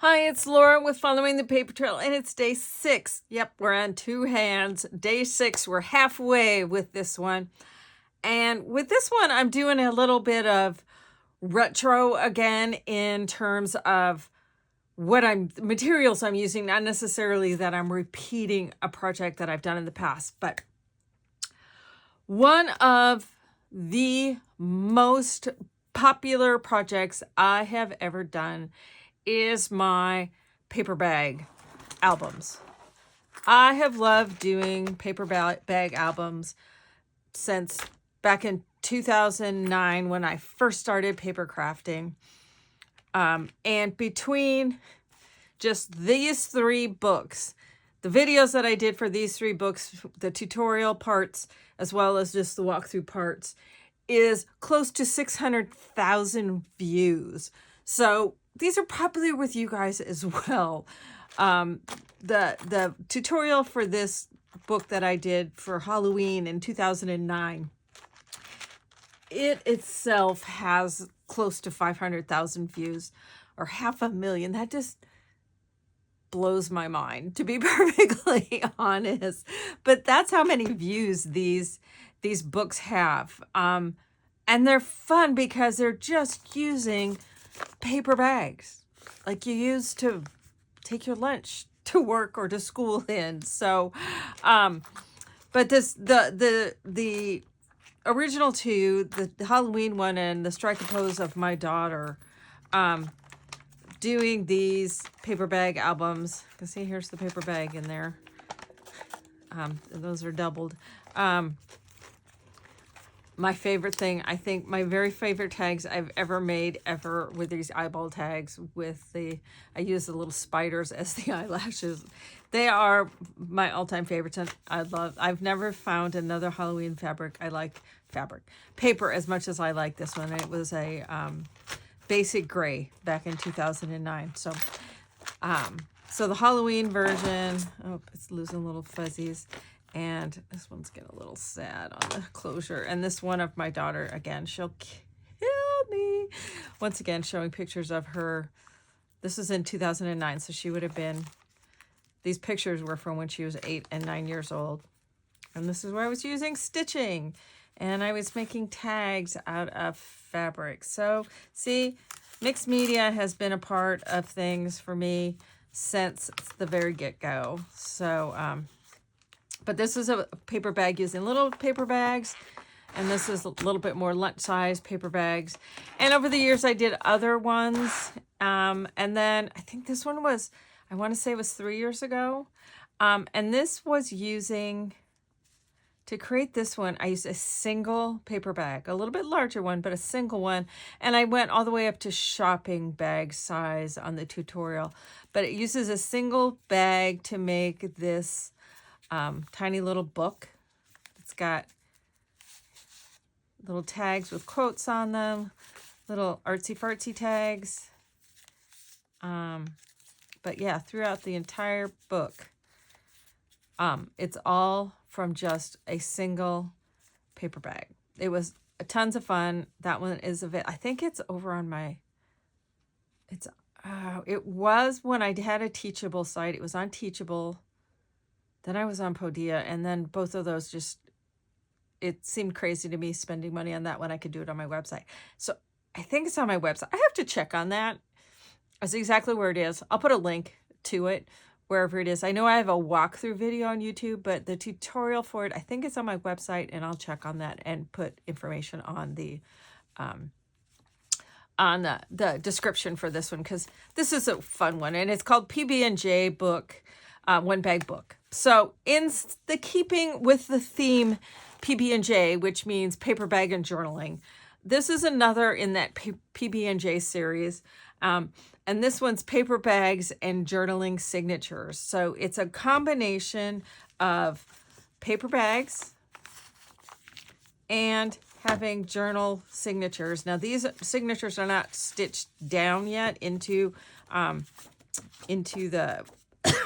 Hi, it's Laura with Following the Paper Trail, and it's day 6. Yep, we're on 2 hands. Day 6, we're halfway with this one. And with this one, I'm doing a little bit of retro again in terms of materials I'm using, not necessarily that I'm repeating a project that I've done in the past, but one of the most popular projects I have ever done is my paper bag albums. I have loved doing paper bag albums since back in 2009 when I first started paper crafting. And between just these 3 books, the videos that I did for these 3 books, the tutorial parts, as well as just the walkthrough parts, is close to 600,000 views. So these are popular with you guys as well. The tutorial for this book that I did for Halloween in 2009, it itself has close to 500,000 views, or 500,000. That just blows my mind, to be perfectly honest. But that's how many views these books have. And they're fun because they're just using paper bags like you use to take your lunch to work or to school in. So but the original 2, the Halloween one and the Strike a Pose of my daughter, doing these paper bag albums. You can see here's the paper bag in there. And those are doubled. My favorite thing, I think my very favorite tags I've ever made with these eyeball tags with I use the little spiders as the eyelashes. They are my all-time favorites, and I've never found another Halloween paper as much as I like this one. It was a basic gray back in 2009. So the Halloween version, it's losing little fuzzies. And this one's getting a little sad on the closure. And this one of my daughter, again, she'll kill me. Once again, showing pictures of her. This is in 2009, so she would have been, these pictures were from when she was 8 and 9 years old. And this is where I was using stitching. And I was making tags out of fabric. So, see, mixed media has been a part of things for me since the very get-go. So, but this is a paper bag using little paper bags, and this is a little bit more lunch-size paper bags. And over the years, I did other ones, and then I think this one was, I want to say it was 3 years ago, and this was to create this one, I used a single paper bag, a little bit larger one, but a single one, and I went all the way up to shopping bag size on the tutorial, but it uses a single bag to make this tiny little book. It's got little tags with quotes on them, little artsy-fartsy tags. But yeah, throughout the entire book, it's all from just a single paper bag. It was tons of fun. That one is I think it's over on my, it was when I had a Teachable site. It was on Teachable. Then I was on Podia, and then both of those it seemed crazy to me spending money on that when I could do it on my website. So I think it's on my website. I have to check on that. That's exactly where it is. I'll put a link to it wherever it is. I know I have a walkthrough video on YouTube, but the tutorial for it, I think it's on my website, and I'll check on that and put information on the description for this one, because this is a fun one, and it's called PB&J book, one bag book. So in the keeping with the theme PB&J, which means paper bag and journaling, this is another in that PB&J series. And this one's paper bags and journaling signatures. So it's a combination of paper bags and having journal signatures. Now these signatures are not stitched down yet into the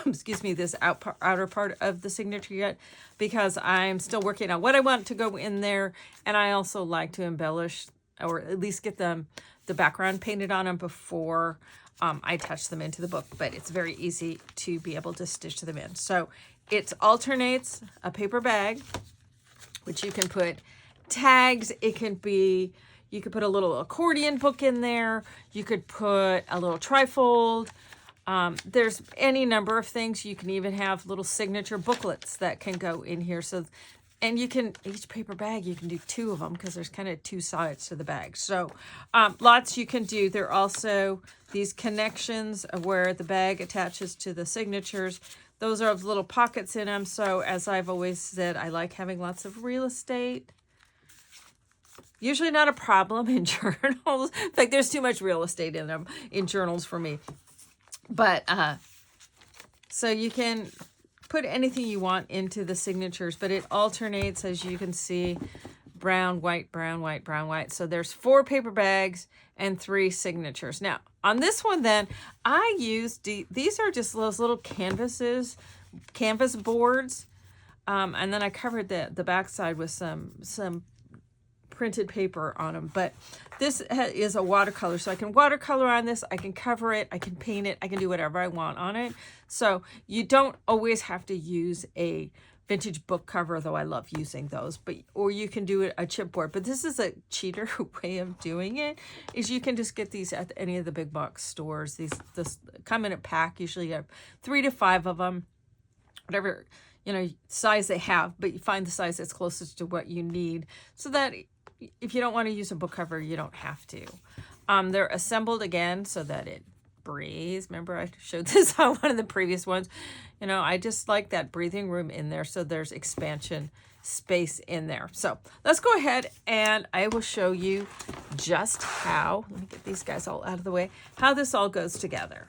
excuse me, this outer part of the signature yet, because I'm still working on what I want to go in there, and I also like to embellish, or at least get the background painted on them before I attach them into the book, but it's very easy to be able to stitch them in. So it alternates a paper bag, which you can put tags. It can be, you could put a little accordion book in there. You could put a little trifold. There's any number of things. You can even have little signature booklets that can go in here. So, and you can, each paper bag, you can do 2 of them because there's kind of 2 sides to the bag. So lots you can do. There are also these connections of where the bag attaches to the signatures. Those are little pockets in them. So as I've always said, I like having lots of real estate. Usually not a problem in journals. In fact, there's too much real estate in them, in journals for me. But, so you can put anything you want into the signatures, but it alternates, as you can see, brown, white, brown, white, brown, white. So there's 4 paper bags and 3 signatures. Now, on this one then, I used, these are just those little canvas boards. And then I covered the backside with some printed paper on them. But this is a watercolor, so I can watercolor on this. I can cover it. I can paint it. I can do whatever I want on it. So you don't always have to use a vintage book cover, though I love using those. But or you can do a chipboard. But this is a cheater way of doing it. Is you can just get these at any of the big box stores. These come in a pack. Usually you have 3 to 5 of them, whatever size they have. But you find the size that's closest to what you need, so that if you don't want to use a book cover, you don't have to. They're assembled again so that it breathes. Remember, I showed this on one of the previous ones. I just like that breathing room in there, so there's expansion space in there. So let's go ahead and I will show you just how, let me get these guys all out of the way, how this all goes together.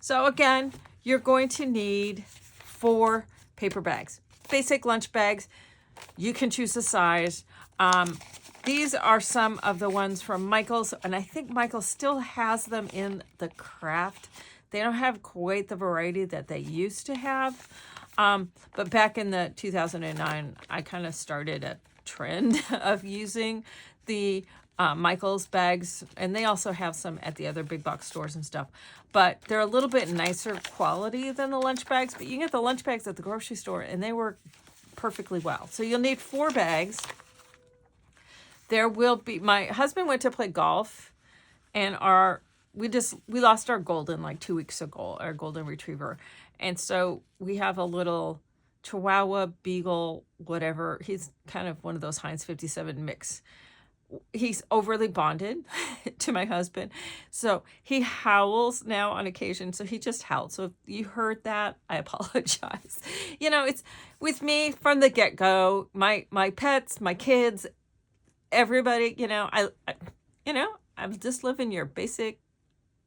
So again, you're going to need 4 paper bags, basic lunch bags. You can choose the size. These are some of the ones from Michael's, and I think Michael still has them in the craft. They don't have quite the variety that they used to have. But back in the 2009, I kind of started a trend of using the Michael's bags, and they also have some at the other big box stores and stuff. But they're a little bit nicer quality than the lunch bags, but you can get the lunch bags at the grocery store, and they work perfectly well. So you'll need 4 bags. There will be, my husband went to play golf, and we lost our golden like 2 weeks ago, our golden retriever. And so we have a little Chihuahua, Beagle, whatever. He's kind of one of those Heinz 57 mix. He's overly bonded to my husband. So he howls now on occasion. So he just howled. So if you heard that, I apologize. It's with me from the get-go, my pets, my kids, everybody, I just live in your basic,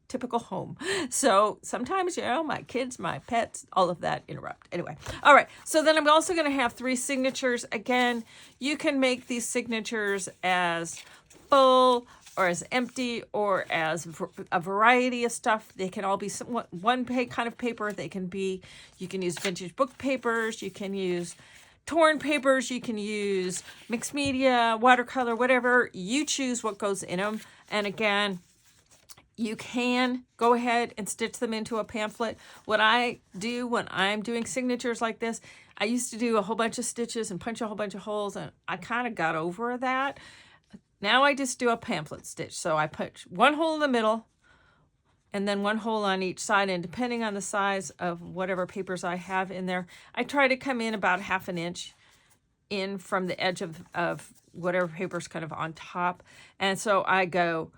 typical home. So sometimes, my kids, my pets, all of that interrupt. Anyway, all right. So then I'm also going to have 3 signatures. Again, you can make these signatures as full or as empty or as a variety of stuff. They can all be somewhat one kind of paper. You can use vintage book papers. You can use torn papers, you can use mixed media, watercolor, whatever. You choose what goes in them. And again, you can go ahead and stitch them into a pamphlet. What I do when I'm doing signatures like this, I used to do a whole bunch of stitches and punch a whole bunch of holes, and I kind of got over that. Now I just do a pamphlet stitch. So I put 1 hole in the middle, and then 1 hole on each side, and depending on the size of whatever papers I have in there, I try to come in about 1/2 inch in from the edge of whatever paper's kind of on top. And so I go,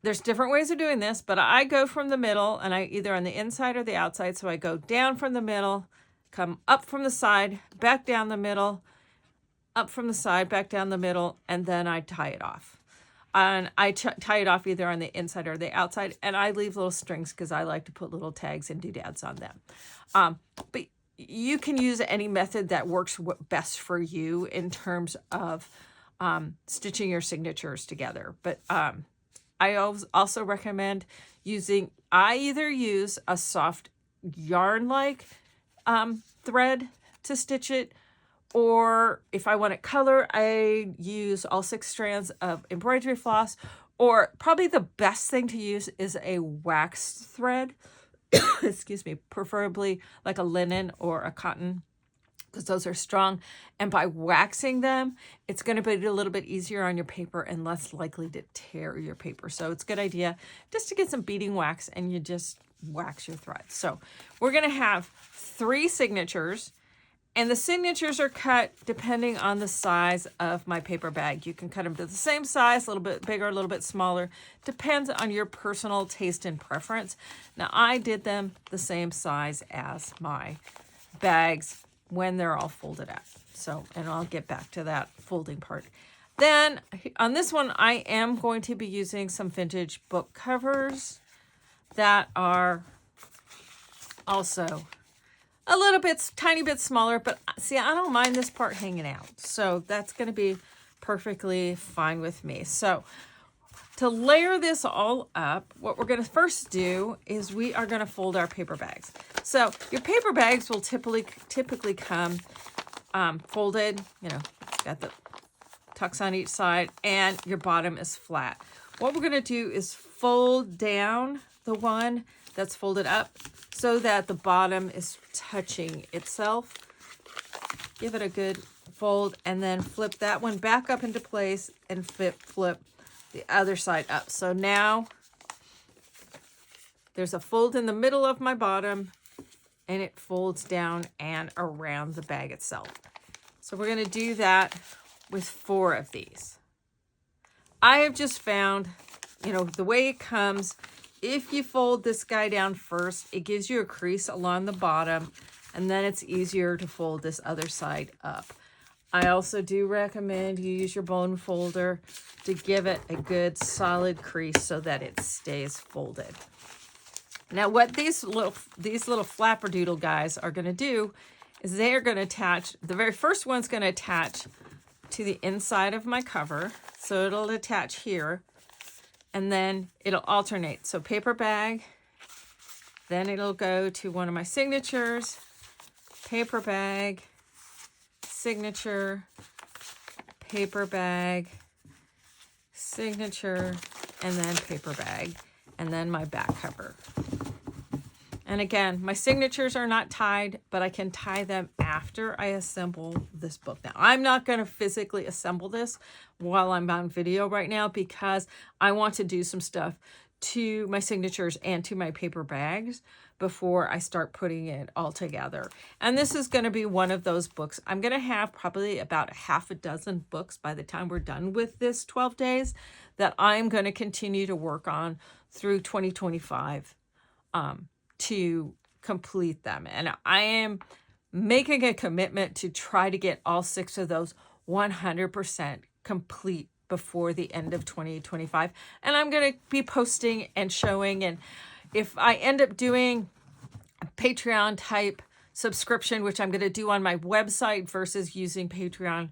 there's different ways of doing this, but I go from the middle, and I either on the inside or the outside. So I go down from the middle, come up from the side, back down the middle, up from the side, back down the middle, and then I tie it off. And I tie it off either on the inside or the outside. And I leave little strings because I like to put little tags and doodads on them. But you can use any method that works best for you in terms of stitching your signatures together. But I also recommend I either use a soft yarn-like thread to stitch it, or if I want it color, I use all 6 strands of embroidery floss, or probably the best thing to use is a waxed thread. Excuse me, preferably like a linen or a cotton, because those are strong. And by waxing them, it's going to be a little bit easier on your paper and less likely to tear your paper. So it's a good idea just to get some beading wax and you just wax your threads. So we're going to have 3 signatures, and the signatures are cut depending on the size of my paper bag. You can cut them to the same size, a little bit bigger, a little bit smaller. Depends on your personal taste and preference. Now, I did them the same size as my bags when they're all folded up. So, and I'll get back to that folding part. Then on this one, I am going to be using some vintage book covers that are also a little bit, tiny bit smaller, but see, I don't mind this part hanging out. So that's going to be perfectly fine with me. So to layer this all up, what we're going to first do is we are going to fold our paper bags. So your paper bags will typically come folded, you know, got the tucks on each side, and your bottom is flat. What we're going to do is fold down the one that's folded up so that the bottom is touching itself. Give it a good fold, and then flip that one back up into place and flip the other side up. So now there's a fold in the middle of my bottom, and it folds down and around the bag itself. So we're going to do that with 4 of these. I have just found, you know, the way it comes, if you fold this guy down first, it gives you a crease along the bottom, and then it's easier to fold this other side up. I also do recommend you use your bone folder to give it a good solid crease so that it stays folded. Now, what these little flapperdoodle guys are going to do is they are going to attach, the very first one's going to attach to the inside of my cover. So it'll attach here, and then it'll alternate. So paper bag, then it'll go to one of my signatures, paper bag, signature, paper bag, signature, and then paper bag, and then my back cover. And again, my signatures are not tied, but I can tie them after I assemble this book. Now, I'm not going to physically assemble this while I'm on video right now because I want to do some stuff to my signatures and to my paper bags before I start putting it all together. And this is going to be one of those books. I'm going to have probably about a half a dozen books by the time we're done with this 12 days that I'm going to continue to work on through 2025 to complete them. And I am making a commitment to try to get all 6 of those 100% complete before the end of 2025. And I'm going to be posting and showing. And if I end up doing a Patreon type subscription, which I'm going to do on my website versus using Patreon,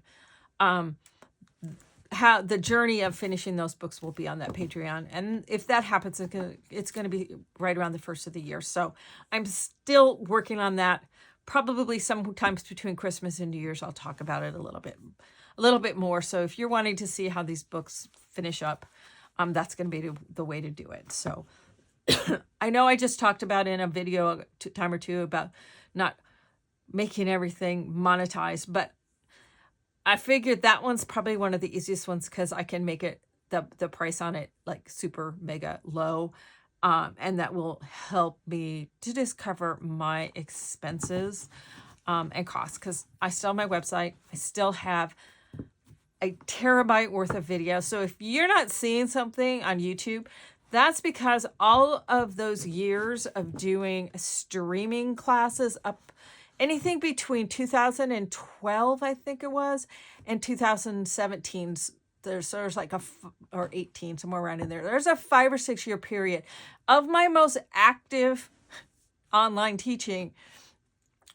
how the journey of finishing those books will be on that Patreon. And if that happens, it's going to be right around the first of the year. So I'm still working on that. Probably sometimes between Christmas and New Year's, I'll talk about it a little bit more. So if you're wanting to see how these books finish up, that's going to be the way to do it. So I know I just talked about in a video a time or two about not making everything monetized, but I figured that one's probably one of the easiest ones because I can make it the price on it like super mega low. And that will help me to just cover my expenses and costs, because I still have my website. I still have a terabyte worth of video. So if you're not seeing something on YouTube, that's because all of those years of doing streaming classes up anything between 2012, I think it was, and 2017, there's like or 18, somewhere around in there. There's a 5 or 6 year period of my most active online teaching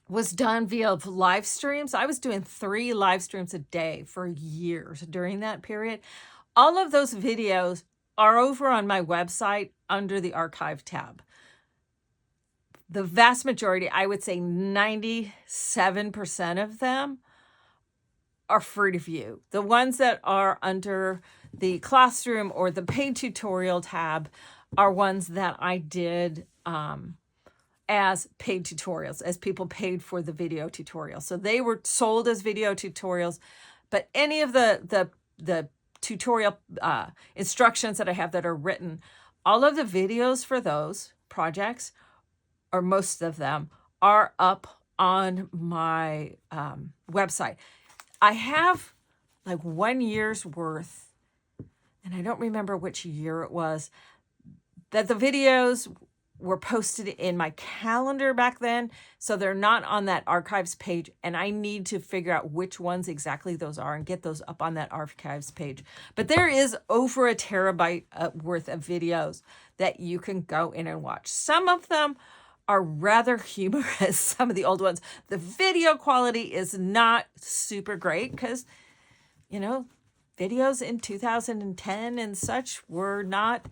was done via live streams. I was doing 3 live streams a day for years during that period. All of those videos are over on my website under the archive tab. The vast majority, I would say 97% of them, are free to view. The ones that are under the classroom or the paid tutorial tab are ones that I did as paid tutorials, as people paid for the video tutorials. So they were sold as video tutorials, but any of the tutorial instructions that I have that are written, all of the videos for those projects, or most of them, are up on my website. I have like 1 year's worth, and I don't remember which year it was, that the videos were posted in my calendar back then, so they're not on that archives page, and I need to figure out which ones exactly those are and get those up on that archives page. But there is over 1 terabyte worth of videos that you can go in and watch. Some of them are rather humorous, some of the old ones. The video quality is not super great because, you know, videos in 2010 and such were not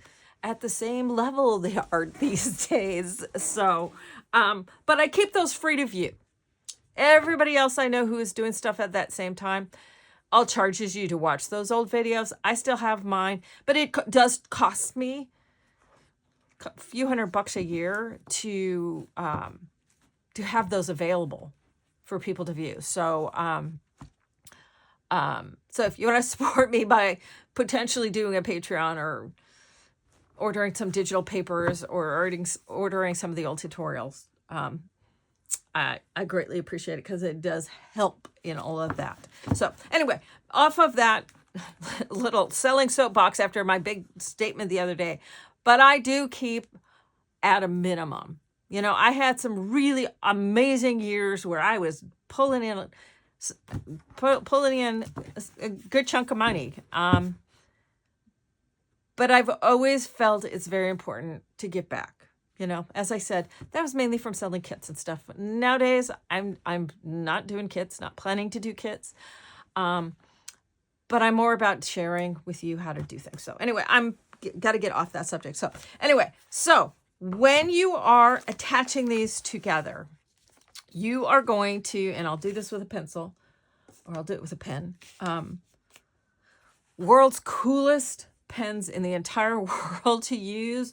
at the same level they are these days. So, but I keep those free to view. Everybody else I know who is doing stuff at that same time all charges you to watch those old videos. I still have mine, but it does cost me a few $100 a year to have those available for people to view. So, so if you want to support me by potentially doing a Patreon or ordering some digital papers or ordering some of the old tutorials, I greatly appreciate it because it does help in all of that. So anyway, off of that little selling soapbox after my big statement the other day, but I do keep at a minimum. You know, I had some really amazing years where I was pulling in a good chunk of money. But I've always felt it's very important to give back. You know, as I said, that was mainly from selling kits and stuff. Nowadays, I'm not doing kits, not planning to do kits. But I'm more about sharing with you how to do things. So anyway, got to get off that subject. So anyway, so when you are attaching these together, you are going to, and I'll do this with a pencil, or I'll do it with a pen. World's coolest pens in the entire world to use,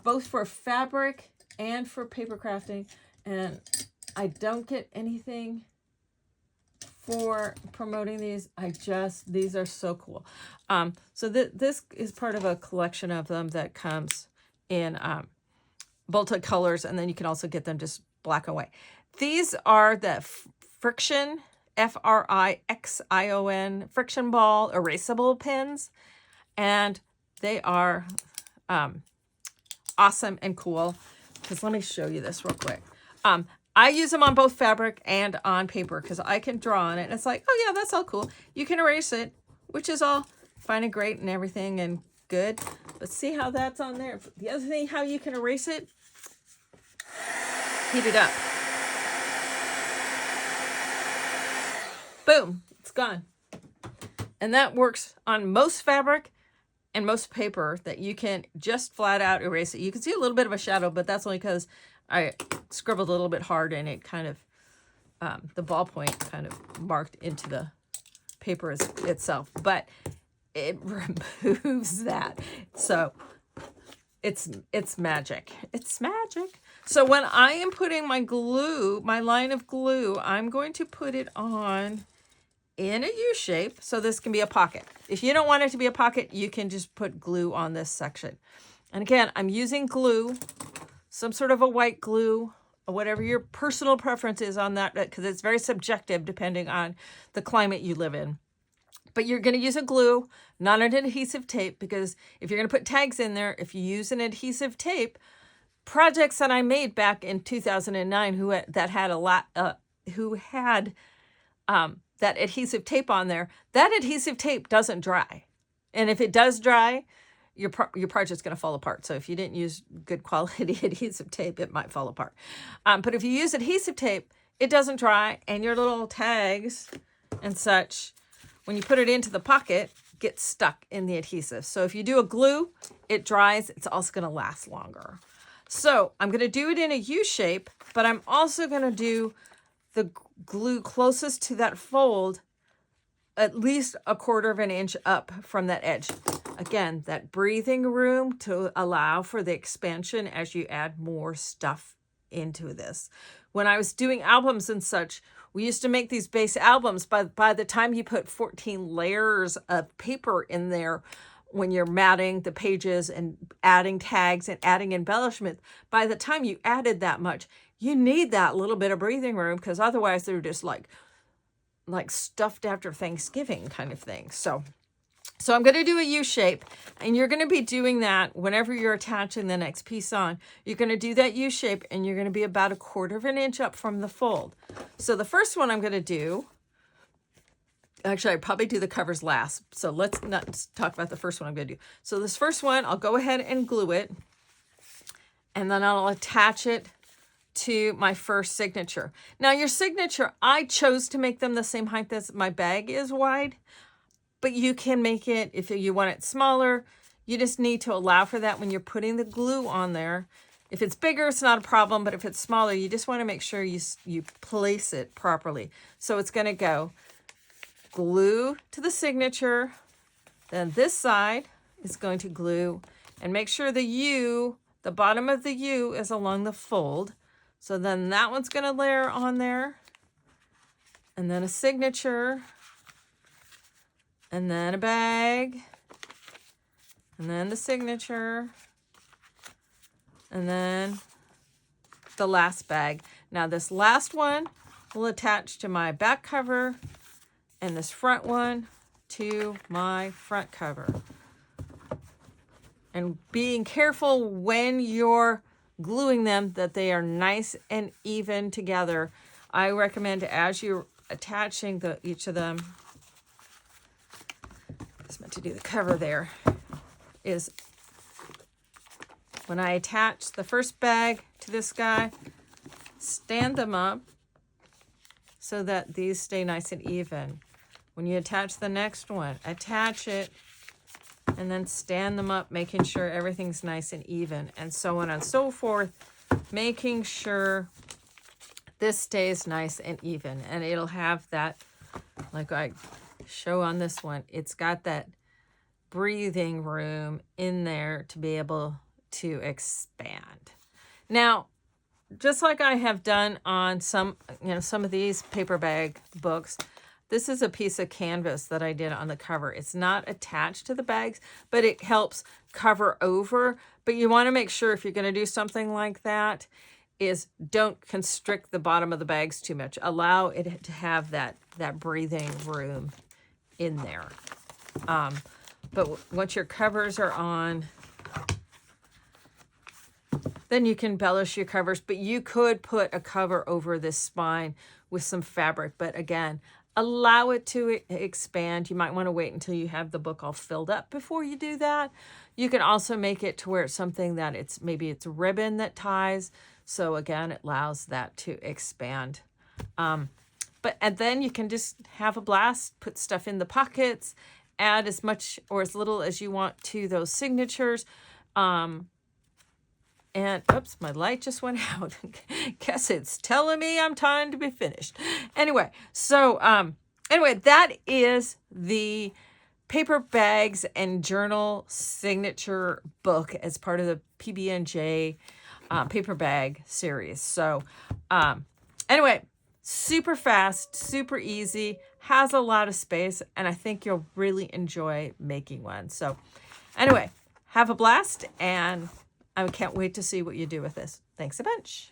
both for fabric and for paper crafting. And I don't get anything for promoting these. These are so cool. So this is part of a collection of them that comes in bolted colors, and then you can also get them just black and white. These are the Friction, Frixion, friction ball erasable pens. And they are awesome and cool. Because let me show you this real quick. I use them on both fabric and on paper because I can draw on it. And it's like, oh yeah, that's all cool. You can erase it, which is all fine and great and everything and good. But see how that's on there? The other thing, how you can erase it, heat it up. Boom, it's gone. And that works on most fabric and most paper, that you can just flat out erase it. You can see a little bit of a shadow, but that's only because I scribbled a little bit hard and it kind of, the ballpoint kind of marked into the paper itself, but it removes that. So it's magic. It's magic. So when I am putting my glue, my line of glue, I'm going to put it on in a U shape, so this can be a pocket. If you don't want it to be a pocket, you can just put glue on this section. And again, I'm using glue, some sort of a white glue, or whatever your personal preference is on that, because it's very subjective depending on the climate you live in. But you're going to use a glue, not an adhesive tape, because if you're going to put tags in there, if you use an adhesive tape, projects that I made back in 2009 who had that adhesive tape on there, that adhesive tape doesn't dry. And if it does dry, your project's going to fall apart. So if you didn't use good quality adhesive tape, it might fall apart. But if you use adhesive tape, it doesn't dry, and your little tags and such, when you put it into the pocket, get stuck in the adhesive. So if you do a glue, it dries. It's also going to last longer. So I'm going to do it in a U shape, but I'm also going to do the glue closest to that fold at least 1/4 of an inch up from that edge. Again, that breathing room to allow for the expansion as you add more stuff into this. When I was doing albums and such, we used to make these base albums. By the time you put 14 layers of paper in there, when you're matting the pages and adding tags and adding embellishment, by the time you added that much, you need that little bit of breathing room, because otherwise they're just like stuffed after Thanksgiving kind of thing. So I'm going to do a U shape, and you're going to be doing that whenever you're attaching the next piece on. You're going to do that U shape, and you're going to be about 1/4 of an inch up from the fold. So the first one I'm going to do, actually, I'd probably do the covers last. So let's not talk about the first one I'm going to do. So this first one, I'll go ahead and glue it, and then I'll attach it to my first signature. Now your signature, I chose to make them the same height as my bag is wide, but you can make it if you want it smaller. You just need to allow for that when you're putting the glue on there. If it's bigger, it's not a problem, but if it's smaller, you just want to make sure you place it properly. So it's going to go glue to the signature, then this side is going to glue, and make sure the U, the bottom of the U is along the fold. So then that one's going to layer on there, and then a signature, and then a bag, and then the signature, and then the last bag. Now this last one will attach to my back cover, and this front one to my front cover. And being careful when you're gluing them that they are nice and even together. I recommend, as you're attaching each of them, I was meant to do the cover there, is when I attach the first bag to this guy, stand them up so that these stay nice and even. When you attach the next one, attach it and then stand them up, making sure everything's nice and even, and so on and so forth, making sure this stays nice and even. And it'll have that, like I show on this one, it's got that breathing room in there to be able to expand. Now, just like I have done on some of these paper bag books, this is a piece of canvas that I did on the cover. It's not attached to the bags, but it helps cover over. But you want to make sure, if you're going to do something like that, is don't constrict the bottom of the bags too much. Allow it to have that breathing room in there. But once your covers are on, then you can embellish your covers. But you could put a cover over this spine with some fabric. But again, allow it to expand. You might want to wait until you have the book all filled up before you do that. You can also make it to where it's something that maybe it's ribbon that ties. So again, it allows that to expand. And then you can just have a blast, put stuff in the pockets, add as much or as little as you want to those signatures. And oops, my light just went out. Guess it's telling me I'm time to be finished. Anyway, so that is the Paper Bags and Journal Signature book as part of the PB&J paper bag series. So anyway, super fast, super easy, has a lot of space, and I think you'll really enjoy making one. So anyway, have a blast, and I can't wait to see what you do with this. Thanks a bunch.